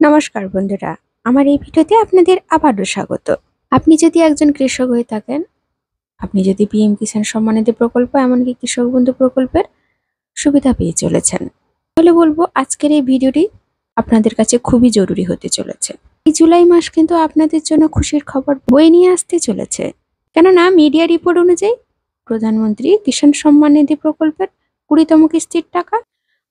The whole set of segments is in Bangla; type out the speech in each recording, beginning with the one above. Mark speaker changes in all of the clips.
Speaker 1: নমস্কার বন্ধুরা, আমার এই ভিডিওতে আপনাদের আবারও স্বাগত। আপনি যদি একজন কৃষক হয়ে থাকেন, আপনি যদি পিএম কিষাণ সম্মান নিধি প্রকল্প এমনকি কৃষক বন্ধু প্রকল্পের সুবিধা পেয়ে চলেছেন, তাহলে বলবো আজকের এই ভিডিওটি আপনাদের কাছে খুবই জরুরি হতে চলেছে। এই জুলাই মাস কিন্তু আপনাদের জন্য খুশির খবর বয়ে নিয়ে আসতে চলেছে, কেননা মিডিয়া রিপোর্ট অনুযায়ী প্রধানমন্ত্রী কিষাণ সম্মান নিধি প্রকল্পের 20তম কিস্তির টাকা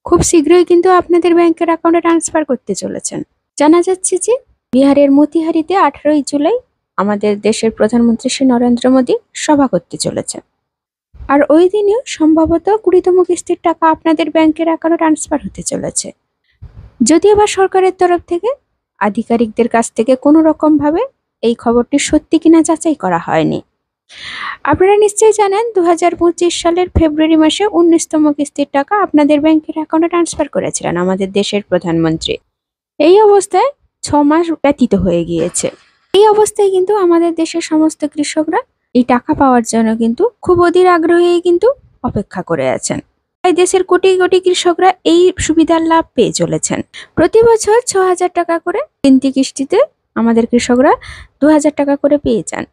Speaker 1: খুব শীঘ্রই কিন্তু আপনাদের ব্যাংকের অ্যাকাউন্টে ট্রান্সফার করতে চলেছেন। জানা যাচ্ছে যে বিহারের মতিহারিতে 18ই জুলাই আমাদের দেশের প্রধানমন্ত্রী শ্রী নরেন্দ্র মোদী সভা করতে চলেছেন, আর ওই দিনে সম্ভবত 20তম কিস্তির টাকা আপনাদের ব্যাংকের অ্যাকাউন্টে ট্রান্সফার হতে চলেছে। যদিও বা সরকারের তরফ থেকে আধিকারিকদের কাছ থেকে কোনো রকম ভাবে এই খবরটি সত্যি কিনা যাচাই করা হয়নি। আপনারা নিশ্চয়ই জানেন 2025 সালের ফেব্রুয়ারি মাসে 19তম কিস্তির টাকা আপনাদের ব্যাংকের অ্যাকাউন্টে ট্রান্সফার করেছিলেন আমাদের দেশের প্রধানমন্ত্রী। এই অবস্থায় 6 মাস ব্যতীত হয়ে গিয়েছে। এই অবস্থায় কিন্তু আমাদের দেশের সমস্ত কৃষকরা এই টাকা পাওয়ার জন্য কিন্তু খুব অধীর আগ্রহে কিন্তু অপেক্ষা করে আছেন। তাই দেশের কোটি কোটি কৃষকরা এই সুবিধার লাভ পেয়ে চলেছেন। প্রতি বছর 6,000 টাকা করে 3টি কিস্তিতে আমাদের কৃষকরা 2,000 টাকা করে পেয়ে যান।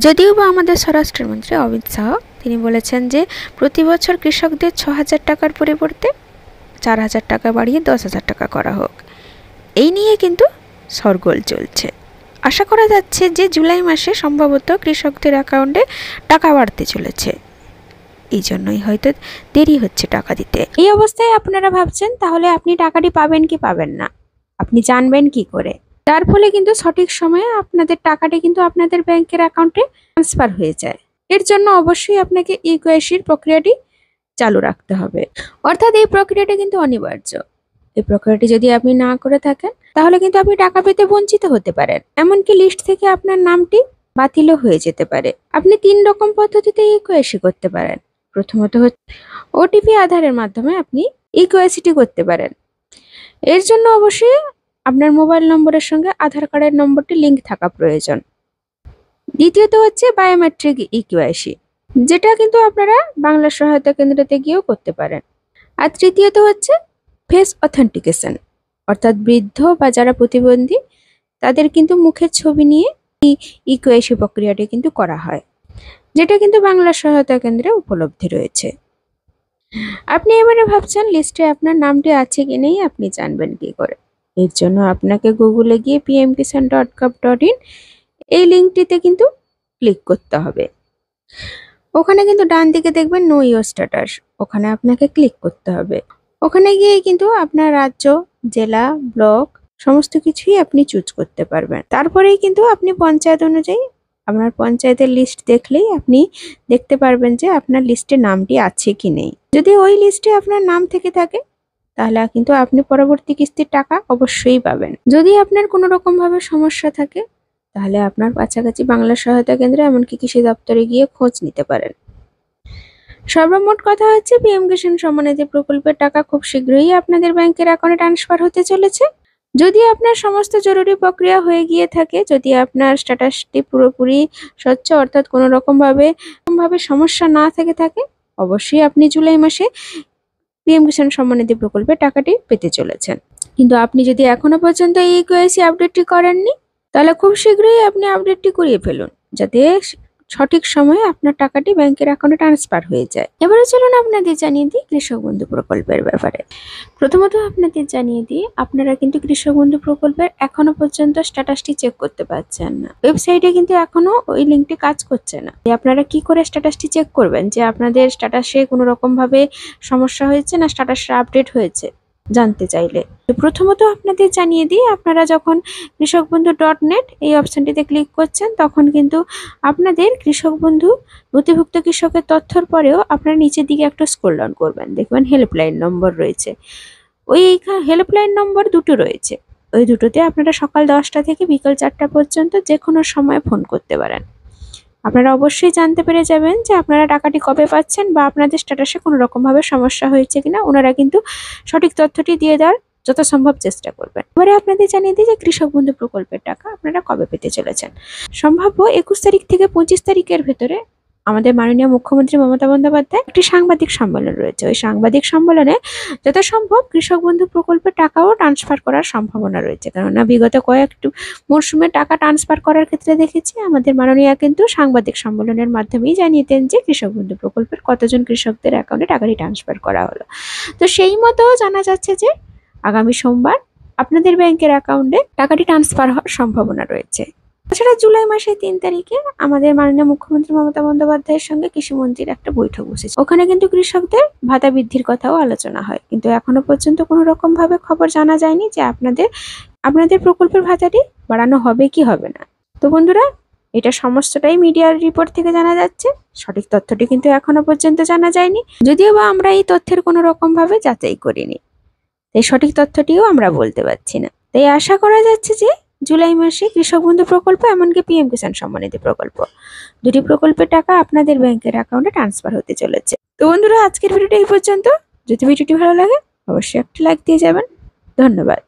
Speaker 1: যদিও বা আমাদের স্বরাষ্ট্রমন্ত্রী অমিত শাহ তিনি বলেছেন যে প্রতি বছর কৃষকদের 6,000 টাকার পরিবর্তে 4,000 টাকা বাড়িয়ে 10,000 টাকা করা হোক। এই নিয়ে কিন্তু শোরগোল চলছে। আশা করা যাচ্ছে যে জুলাই মাসে সম্ভবত কৃষকদের অ্যাকাউন্টে টাকা বাড়তে চলেছে, এই জন্যই হয়তো দেরি হচ্ছে টাকা দিতে। এই অবস্থায় আপনারা ভাবছেন তাহলে আপনি টাকাটি পাবেন কি পাবেন না, আপনি জানবেন কি করে? তার ফলে কিন্তু সঠিক সময়ে আপনাদের টাকাটি কিন্তু আপনাদের ব্যাংকের অ্যাকাউন্টে ট্রান্সফার হয়ে যায়। এর জন্য অবশ্যই আপনাকে ইকেওয়াইসির প্রক্রিয়াটি চালু রাখতে হবে, অর্থাৎ এই প্রক্রিয়াটি কিন্তু অনিবার্য। এই প্রক্রিয়াটি যদি আপনি না করে থাকেন তাহলে কিন্তু আপনি টাকা পেতে বঞ্চিত হতে পারেন, এমনকি লিস্ট থেকে আপনার নামটি বাতিলও হয়ে যেতে পারে। আপনি 3 রকম পদ্ধতিতে ইকেওয়াইসি করতে পারেন। প্রথমত হচ্ছে ওটিপি আধারের মাধ্যমে আপনি ইকেওয়াইসিটি করতে পারেন। এর জন্য অবশ্যই আপনার মোবাইল নম্বরের সঙ্গে আধার কার্ডের নম্বরটি লিংক থাকা প্রয়োজন। দ্বিতীয়ত হচ্ছে বায়োমেট্রিক ইকেওয়াইসি, যেটা কিন্তু আপনারা বাংলা সহায়তা কেন্দ্রতে গিয়েও করতে পারেন। আর তৃতীয়ত হচ্ছে ফেস অথেন্টিকেশন, অর্থাৎ বৃদ্ধ বা যারা প্রতিবন্ধী তাদের কিন্তু মুখের ছবি নিয়ে ইকেওয়াইসি প্রক্রিয়াটি কিন্তু করা হয়, যেটা কিন্তু বাংলা সহায়তা কেন্দ্রে উপলব্ধ রয়েছে। আপনি এবারে ভাবছেন লিস্টে আপনার নামটি আছে কি নেই আপনি জানবেন কি করে? এর জন্য আপনাকে গুগলে গিয়ে pmkisan.gov.in এই লিঙ্কটিতে কিন্তু ক্লিক করতে হবে। ওখানে কিন্তু ডান দিকে দেখবেন নো ইওর স্ট্যাটাস, ওখানে আপনাকে ক্লিক করতে হবে। ওখানে গিয়ে কিন্তু আপনার রাজ্য, জেলা, ব্লক সমস্ত কিছুই আপনি চুজ করতে পারবেন। তারপরেই কিন্তু আপনি পঞ্চায়েত অনুযায়ী আপনার পঞ্চায়েতের লিস্ট দেখলেই আপনি দেখতে পারবেন যে আপনার লিস্টে নামটি আছে কি নেই। যদি ওই লিস্টে আপনার নাম থেকে থাকে তাহলে কিন্তু আপনি পরবর্তী কিস্তির টাকা অবশ্যই পাবেন। যদি আপনার কোনো রকম ভাবে সমস্যা থাকে তাহলে আপনার কাছাকাছি বাংলা সহায়তা কেন্দ্রে এমনকি কৃষি দপ্তরে গিয়ে খোঁজ নিতে পারেন। সর্বমোট কথা হচ্ছে পিএম কিষাণ সম্মান নিধি প্রকল্পের টাকা খুব শীঘ্রই আপনাদের ব্যাংকের অ্যাকাউন্টে ট্রান্সফার হতে চলেছে। যদি আপনার সমস্ত জরুরি প্রক্রিয়া হয়ে গিয়ে থাকে, যদি আপনার স্ট্যাটাসটি পুরোপুরি স্বচ্ছ অর্থাৎ কোনো রকম ভাবে সমস্যা না থেকে থাকে, অবশ্যই আপনি জুলাই মাসে পিএম কিষাণ সম্মান নিধি প্রকল্পের টাকাটি পেতে চলেছেন। কিন্তু আপনি যদি এখনো পর্যন্ত এই ইকেওয়াইসি আপডেটটি করেননি তাহলে খুব শীঘ্রই আপনি আপডেটটি করিয়ে ফেলুন, যাতে সঠিক সময়ে আপনার টাকাটি ব্যাংকের অ্যাকাউন্টে ট্রান্সফার হয়ে যায়। এবারে চলুন আপনাদের জানিয়ে দিই কৃষক বন্ধু প্রকল্পের ব্যাপারে। প্রথমত আপনাদের জানিয়ে দিই আপনারা কিন্তু কৃষক বন্ধু প্রকল্পের এখনো পর্যন্ত স্ট্যাটাসটি চেক করতে পারছেন না। ওয়েবসাইটে কিন্তু এখনো ওই লিঙ্কটি কাজ করছে না। আপনারা কি করে স্ট্যাটাসটি চেক করবেন যে আপনাদের স্ট্যাটাসে কোনো রকম ভাবে সমস্যা হয়েছে না স্ট্যাটাসটা আপডেট হয়েছে জানতে চাইলে প্রথমত আপনাদের জানিয়ে দিই, আপনারা যখন কৃষকবন্ধু.net এই অপশনটিতে ক্লিক করছেন তখন কিন্তু আপনাদের কৃষক বন্ধু নথিভুক্ত কৃষকের তথ্যর পরেও আপনারা নিচের দিকে একটা স্ক্রল ডাউন করবেন, দেখবেন হেল্পলাইন নম্বর রয়েছে। ওই হেল্পলাইন নম্বর দুটো রয়েছে, ওই দুটোতে আপনারা সকাল 10টা থেকে বিকাল 4টা পর্যন্ত যে কোনো সময় ফোন করতে পারেন। আপনারা অবশ্যই জানতে পেরে যাবেন যে আপনারা টাকাটি কবে পাচ্ছেন বা আপনাদের স্ট্যাটাসে কোনো রকম ভাবে সমস্যা হয়েছে কিনা। ওনারা কিন্তু সঠিক তথ্যটি দিয়ে দেওয়ার যথাসম্ভব চেষ্টা করবেন। এবারে আপনাদের জানিয়ে দিই যে কৃষক বন্ধু প্রকল্পের টাকা আপনারা কবে পেতে চলেছেন। সম্ভাব্য 21 তারিখ থেকে 25 তারিখের ভেতরে আমাদের মাননীয় মুখ্যমন্ত্রী মমতা বন্দ্যোপাধ্যায় একটি সাংবাদিক সম্মেলন রয়েছে। ওই সাংবাদিক সম্মেলনে যথাসম্ভব কৃষক বন্ধু প্রকল্পের টাকাও ট্রান্সফার করার সম্ভাবনা রয়েছে, কেননা বিগত কয়েকটি মরশুমে টাকা ট্রান্সফার করার ক্ষেত্রে দেখেছি আমাদের মাননীয় কিন্তু সাংবাদিক সম্মেলনের মাধ্যমেই জানিয়েছেন যে কৃষক বন্ধু প্রকল্পের কতজন কৃষকদের অ্যাকাউন্টে টাকাটি ট্রান্সফার করা হলো। তো সেই মতো জানা যাচ্ছে যে আগামী সোমবার আপনাদের ব্যাংকের অ্যাকাউন্টে টাকাটি ট্রান্সফার হওয়ার সম্ভাবনা রয়েছে। তাছাড়া জুলাই মাসের ৩ তারিখে আমাদের মাননীয় মুখ্যমন্ত্রী মমতা বন্দ্যোপাধ্যায়ের সঙ্গে কৃষিমন্ত্রীর একটা বৈঠক বসেছে। ওখানে কিন্তু কৃষকদের ভাতা বৃদ্ধির কথাও আলোচনা হয়, কিন্তু এখনো পর্যন্ত কোনো রকম ভাবে খবর জানা যায়নি যে আপনাদের প্রকল্পের ভাতাটি বাড়ানো হবে কি হবে না। তো বন্ধুরা, এটা সমস্তটাই মিডিয়ার রিপোর্ট থেকে জানা যাচ্ছে, সঠিক তথ্যটি কিন্তু এখনো পর্যন্ত জানা যায়নি, যদিও বা আমরা এই তথ্যের কোনো রকম ভাবে যাচাই করিনি, তাই সঠিক তথ্যটিও আমরা বলতে পারছি না। তাই আশা করা যাচ্ছে যে জুলাই মাসে কৃষক বন্ধু প্রকল্প এমনকি পিএম কিষাণ সম্মান নিধি প্রকল্প দুটি প্রকল্পের টাকা আপনাদের ব্যাংকের অ্যাকাউন্টে ট্রান্সফার হতে চলেছে। তো বন্ধুরা, আজকের ভিডিওটা এই পর্যন্ত। যদি ভিডিওটি ভালো লাগে অবশ্যই একটা লাইক দিয়ে যাবেন। ধন্যবাদ।